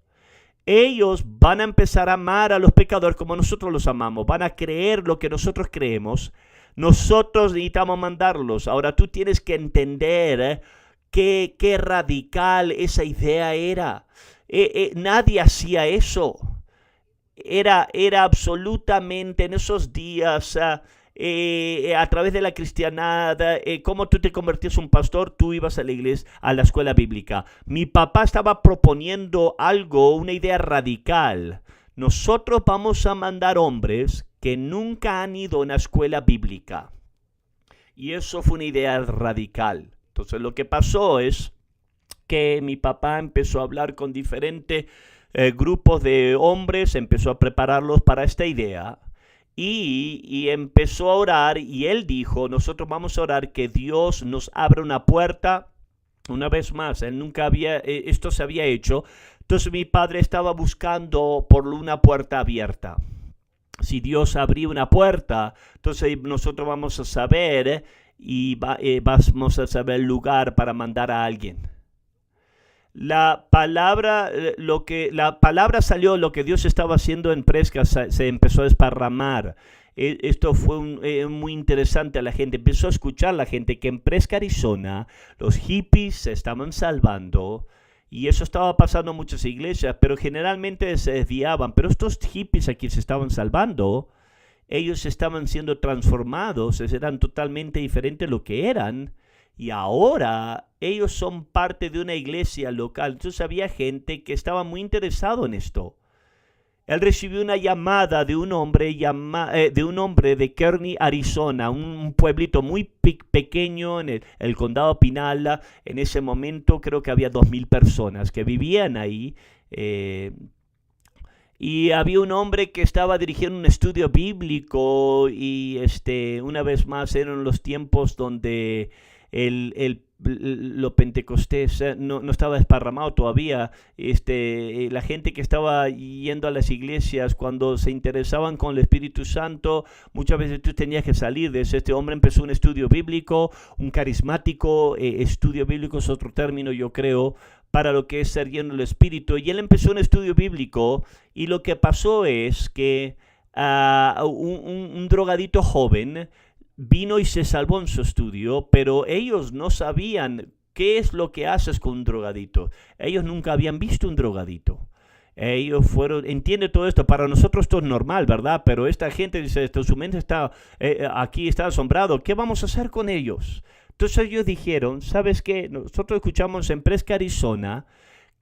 A: ellos van a empezar a amar a los pecadores como nosotros los amamos, van a creer lo que nosotros creemos. Nosotros necesitamos mandarlos. Ahora tú tienes que entender qué radical esa idea era. Nadie hacía eso. Era absolutamente en esos días, a través de la cristianidad, cómo tú te convertías en un pastor, tú ibas a la iglesia, a la escuela bíblica. Mi papá estaba proponiendo algo, una idea radical. Nosotros vamos a mandar hombres que nunca han ido a una escuela bíblica. Y eso fue una idea radical. Entonces lo que pasó es que mi papá empezó a hablar con diferentes grupos de hombres, empezó a prepararlos para esta idea y empezó a orar, y él dijo, nosotros vamos a orar que Dios nos abra una puerta. Una vez más, él nunca había, esto se había hecho. Entonces mi padre estaba buscando por una puerta abierta. Si Dios abrió una puerta, entonces nosotros vamos a saber y vamos a saber el lugar para mandar a alguien. La palabra salió, lo que Dios estaba haciendo en Prescott se empezó a desparramar. Esto fue muy interesante a la gente. Empezó a escuchar la gente que en Prescott, Arizona, los hippies se estaban salvando. Y eso estaba pasando en muchas iglesias, pero generalmente se desviaban. Pero estos hippies aquí se estaban salvando. Ellos estaban siendo transformados, eran totalmente diferentes de lo que eran. Y ahora ellos son parte de una iglesia local. Entonces había gente que estaba muy interesado en esto. él recibió una llamada de un hombre de Kearney, Arizona, un pueblito muy pequeño en el condado Pinal. En ese momento creo que había 2,000 personas que vivían ahí. Y había un hombre que estaba dirigiendo un estudio bíblico y una vez más eran los tiempos donde lo pentecostés no estaba desparramado todavía. La gente que estaba yendo a las iglesias cuando se interesaban con el Espíritu Santo, muchas veces tú tenías que salir de eso. Este hombre empezó un estudio bíblico, un carismático estudio bíblico es otro término, yo creo, para lo que es ser lleno del Espíritu. Y él empezó un estudio bíblico y lo que pasó es que un drogadito joven vino y se salvó en su estudio, pero ellos no sabían qué es lo que haces con un drogadito. Ellos nunca habían visto un drogadito. Ellos entiende todo esto, para nosotros esto es normal, ¿verdad? Pero esta gente dice, su mente está aquí, está asombrado, ¿qué vamos a hacer con ellos? Entonces ellos dijeron, ¿sabes qué? Nosotros escuchamos en Presque, Arizona,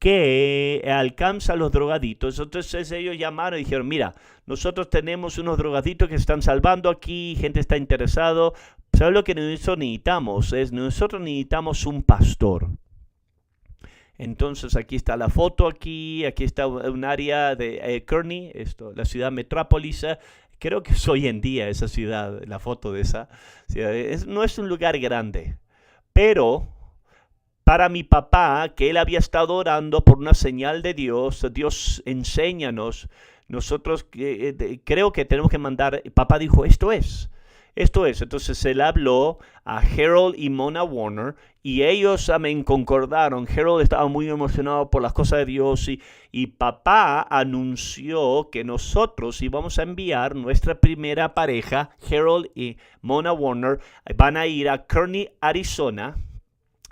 A: que alcanza a los drogaditos. Entonces ellos llamaron y dijeron, mira, nosotros tenemos unos drogaditos que se están salvando aquí, gente está interesado. ¿Sabes lo que nosotros necesitamos? Nosotros necesitamos un pastor. Entonces aquí está la foto, aquí está un área de Kearney, la ciudad metrópolis. Creo que es hoy en día esa ciudad, la foto de esa ciudad. No es un lugar grande, pero para mi papá, que él había estado orando por una señal de Dios, Dios enséñanos, nosotros creo que tenemos que mandar, papá dijo, esto es. Entonces él habló a Harold y Mona Warner y ellos concordaron. Harold estaba muy emocionado por las cosas de Dios y papá anunció que nosotros íbamos a enviar nuestra primera pareja, Harold y Mona Warner, van a ir a Kearney, Arizona.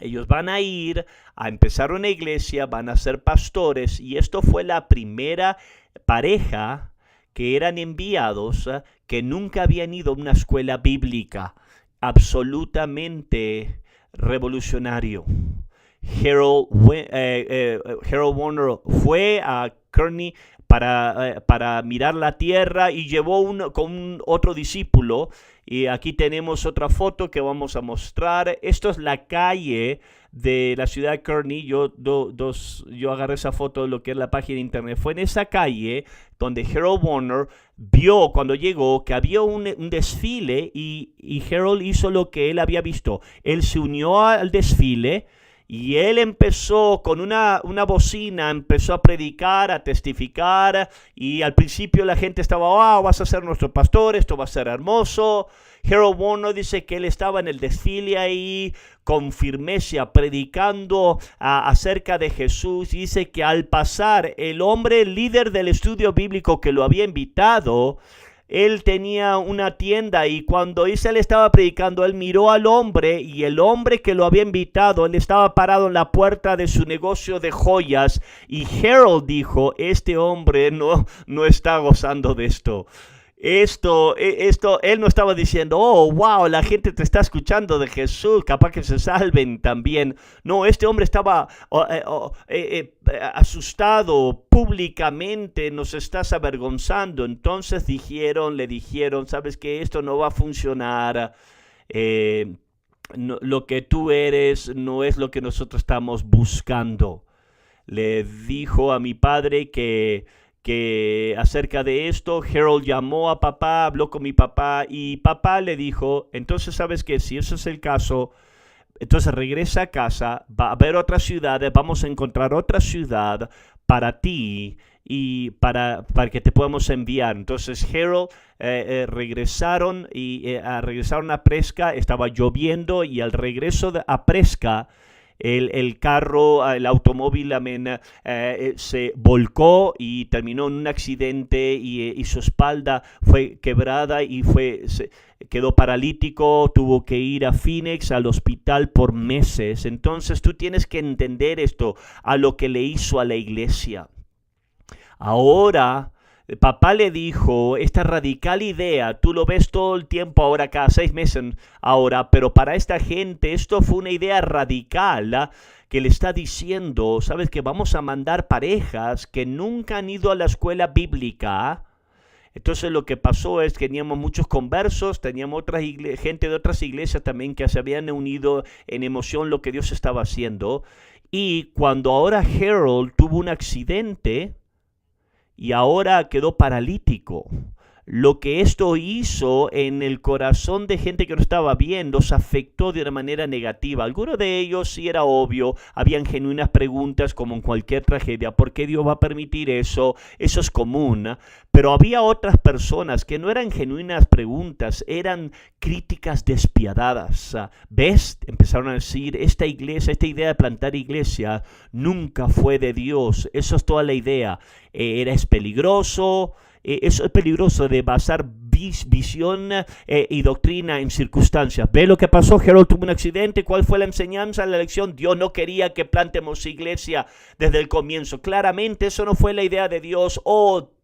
A: Ellos van a ir a empezar una iglesia, van a ser pastores y esto fue la primera pareja que eran enviados, que nunca habían ido a una escuela bíblica. Absolutamente revolucionario. Harold Warner fue a Kearney para mirar la tierra y llevó con otro discípulo. Y aquí tenemos otra foto que vamos a mostrar. Esto es la calle de la ciudad de Kearney. Yo agarré esa foto de lo que es la página de internet. Fue en esa calle donde Harold Warner vio cuando llegó que había un desfile y Harold hizo lo que él había visto. Él se unió al desfile y él empezó con una bocina, empezó a predicar, a testificar y al principio la gente estaba, wow, vas a ser nuestro pastor, esto va a ser hermoso. Harold Warner dice que él estaba en el desfile ahí con firmeza predicando acerca de Jesús. Dice que al pasar el hombre líder del estudio bíblico que lo había invitado, él tenía una tienda y cuando él estaba predicando, él miró al hombre y el hombre que lo había invitado, él estaba parado en la puerta de su negocio de joyas y Harold dijo, este hombre no está gozando de esto. Él no estaba diciendo, oh, wow, la gente te está escuchando de Jesús, capaz que se salven también. No, este hombre estaba asustado públicamente, nos estás avergonzando. Entonces le dijeron, sabes que esto no va a funcionar, lo que tú eres no es lo que nosotros estamos buscando. Le dijo a mi padre que acerca de esto, Harold llamó a papá, habló con mi papá y papá le dijo, entonces sabes que si eso es el caso, entonces regresa a casa, va a haber otra ciudad, vamos a encontrar otra ciudad para ti y para que te podamos enviar. Entonces Harold regresaron a Presque, estaba lloviendo y al regreso a Presque, el carro, el automóvil se volcó y terminó en un accidente y su espalda fue quebrada y quedó paralítico, tuvo que ir a Phoenix, al hospital por meses. Entonces tú tienes que entender esto, a lo que le hizo a la iglesia. Ahora Papá le dijo, esta radical idea, tú lo ves todo el tiempo ahora, cada 6 meses ahora, pero para esta gente esto fue una idea radical, ¿ah? Que le está diciendo, sabes que vamos a mandar parejas que nunca han ido a la escuela bíblica. Entonces lo que pasó es que teníamos muchos conversos, teníamos gente de otras iglesias también que se habían unido en emoción lo que Dios estaba haciendo. Y cuando ahora Harold tuvo un accidente, y ahora quedó paralítico. Lo que esto hizo en el corazón de gente que no estaba bien los afectó de una manera negativa. Algunos de ellos sí era obvio, habían genuinas preguntas como en cualquier tragedia. ¿Por qué Dios va a permitir eso? Eso es común, ¿no? Pero había otras personas que no eran genuinas preguntas, eran críticas despiadadas. ¿Ves? Empezaron a decir, esta iglesia, esta idea de plantar iglesia nunca fue de Dios. Eso es toda la idea. Es peligroso. Eso es peligroso de basar visión y doctrina en circunstancias. ¿Ve lo que pasó? Harold tuvo un accidente. ¿Cuál fue la enseñanza, la lección? Dios no quería que plantemos iglesia desde el comienzo. Claramente eso no fue la idea de Dios.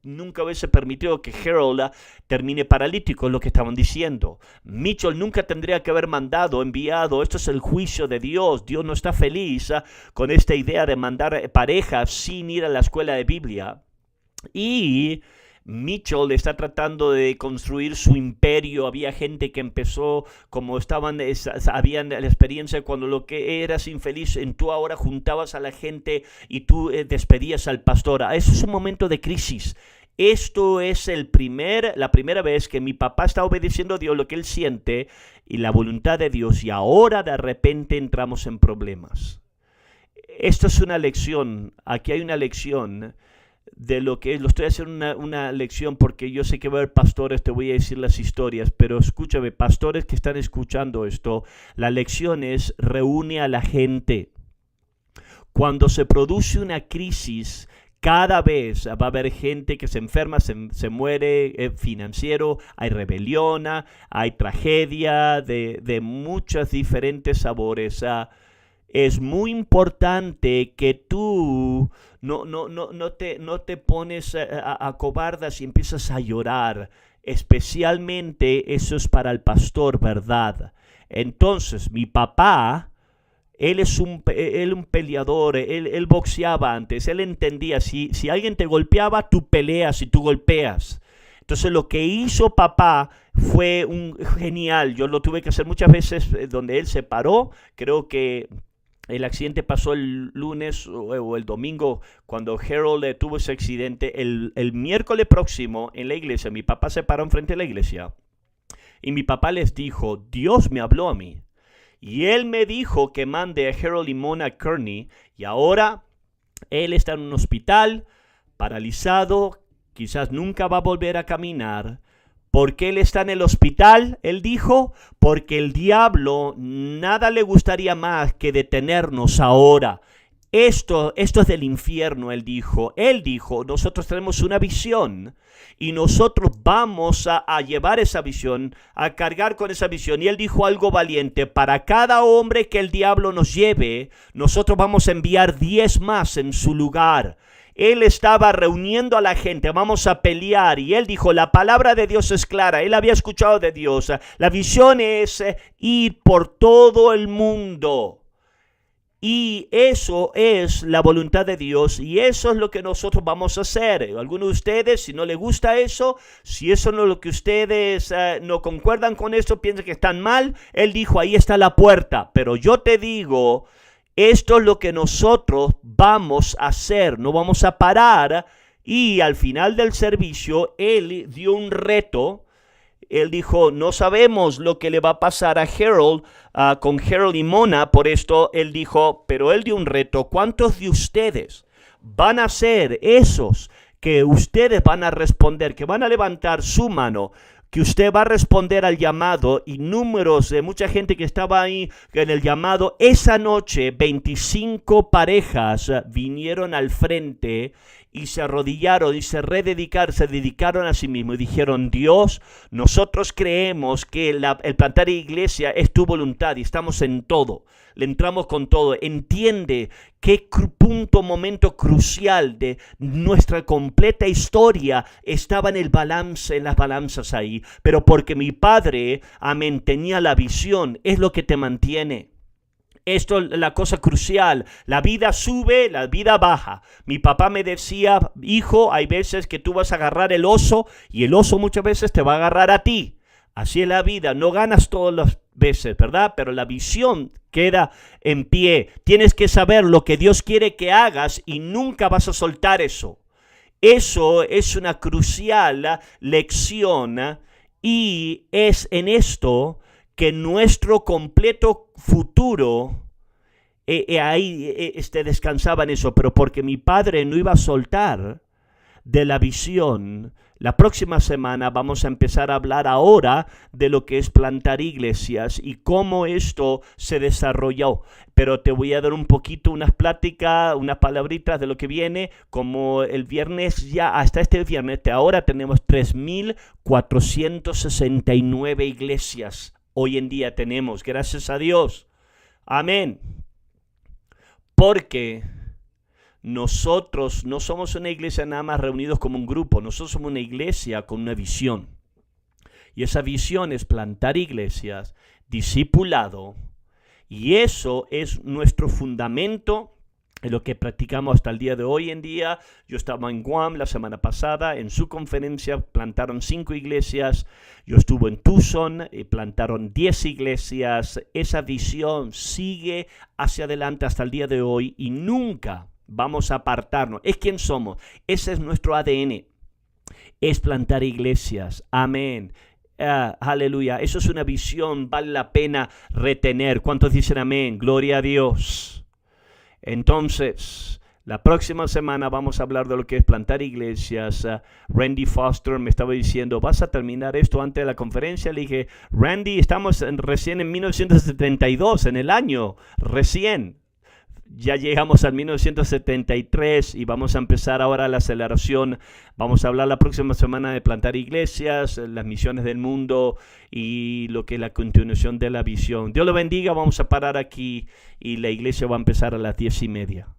A: Nunca hubiese permitido que Harold termine paralítico, es lo que estaban diciendo. Mitchell nunca tendría que haber enviado. Esto es el juicio de Dios. Dios no está feliz con esta idea de mandar parejas sin ir a la escuela de Biblia. Y Mitchell está tratando de construir su imperio. Había gente que empezó, como habían la experiencia cuando lo que eras infeliz, tú ahora juntabas a la gente y tú despedías al pastor. Eso es un momento de crisis. Esto es la primera vez que mi papá está obedeciendo a Dios, lo que él siente, y la voluntad de Dios, y ahora de repente entramos en problemas. Esto es una lección. Aquí hay una lección de lo que es. Lo estoy haciendo una lección porque yo sé que va a haber pastores, te voy a decir las historias, pero escúchame, pastores que están escuchando esto, la lección es: reúne a la gente. Cuando se produce una crisis, cada vez va a haber gente que se enferma, se muere, financiero, hay rebelión, hay tragedia de muchos diferentes sabores. Es muy importante que tú no te pones a cobardas y empiezas a llorar. Especialmente eso es para el pastor, ¿verdad? Entonces, mi papá, él es un peleador, él boxeaba antes, él entendía, si alguien te golpeaba, tú peleas y tú golpeas. Entonces lo que hizo papá fue genial. Yo lo tuve que hacer muchas veces donde él se paró. Creo que el accidente pasó el lunes o el domingo cuando Harold tuvo ese accidente. El miércoles próximo en la iglesia, mi papá se paró enfrente de la iglesia y mi papá les dijo: Dios me habló a mí y él me dijo que mande a Harold y Mona Kearney, y ahora él está en un hospital, paralizado, quizás nunca va a volver a caminar. ¿Por qué él está en el hospital? Él dijo, porque el diablo nada le gustaría más que detenernos ahora. Esto es del infierno, él dijo. Él dijo, nosotros tenemos una visión y nosotros vamos a llevar esa visión, a cargar con esa visión. Y él dijo algo valiente: para cada hombre que el diablo nos lleve, nosotros vamos a enviar 10 más en su lugar. Él estaba reuniendo a la gente, vamos a pelear, y él dijo, la palabra de Dios es clara, él había escuchado de Dios, la visión es ir por todo el mundo, y eso es la voluntad de Dios, y eso es lo que nosotros vamos a hacer. Algunos de ustedes, si no les gusta eso, si eso no es lo que ustedes no concuerdan con eso, piensan que están mal, él dijo, ahí está la puerta, pero yo te digo, esto es lo que nosotros vamos a hacer, no vamos a parar. Y al final del servicio, él dio un reto. Él dijo, no sabemos lo que le va a pasar a Harold, con Harold y Mona. Por esto él dijo, pero él dio un reto. ¿Cuántos de ustedes van a ser esos que ustedes van a responder, que van a levantar su mano, que usted va a responder al llamado? Y números de mucha gente que estaba ahí en el llamado, esa noche 25 parejas vinieron al frente y se arrodillaron y se dedicaron a sí mismos y dijeron, Dios, nosotros creemos que el plantar iglesia es tu voluntad y estamos en todo, le entramos con todo. Entiende qué punto, momento crucial de nuestra completa historia estaba en el balance, en las balanzas ahí. Pero porque mi padre, amén, tenía la visión, es lo que te mantiene. Esto es la cosa crucial. La vida sube, la vida baja. Mi papá me decía, hijo, hay veces que tú vas a agarrar el oso y el oso muchas veces te va a agarrar a ti. Así es la vida, no ganas todas las veces, ¿verdad? Pero la visión queda en pie. Tienes que saber lo que Dios quiere que hagas y nunca vas a soltar eso. Eso es una crucial lección y es en esto que nuestro completo futuro ahí descansaba en eso, pero porque mi padre no iba a soltar de la visión. La próxima semana vamos a empezar a hablar ahora de lo que es plantar iglesias y cómo esto se desarrolló. Pero te voy a dar un poquito unas pláticas, unas palabritas de lo que viene. Como el viernes, ya hasta este viernes, ahora tenemos 3,469 iglesias. Hoy en día tenemos, gracias a Dios. Amén. Porque nosotros no somos una iglesia nada más reunidos como un grupo, nosotros somos una iglesia con una visión. Y esa visión es plantar iglesias, discipulado, y eso es nuestro fundamento en lo que practicamos hasta el día de hoy en día. Yo estaba en Guam la semana pasada, en su conferencia plantaron 5 iglesias. Yo estuve en Tucson y plantaron 10 iglesias. Esa visión sigue hacia adelante hasta el día de hoy y nunca vamos a apartarnos. Es quien somos. Ese es nuestro ADN. Es plantar iglesias. Amén. Aleluya. Eso es una visión, vale la pena retener. ¿Cuántos dicen amén? Gloria a Dios. Entonces, la próxima semana vamos a hablar de lo que es plantar iglesias. Randy Foster me estaba diciendo, ¿vas a terminar esto antes de la conferencia? Le dije, Randy, estamos recién en 1972, en el año, recién. Ya llegamos al 1973 y vamos a empezar ahora la aceleración. Vamos a hablar la próxima semana de plantar iglesias, las misiones del mundo y lo que es la continuación de la visión. Dios lo bendiga, vamos a parar aquí y la iglesia va a empezar a las 10:30.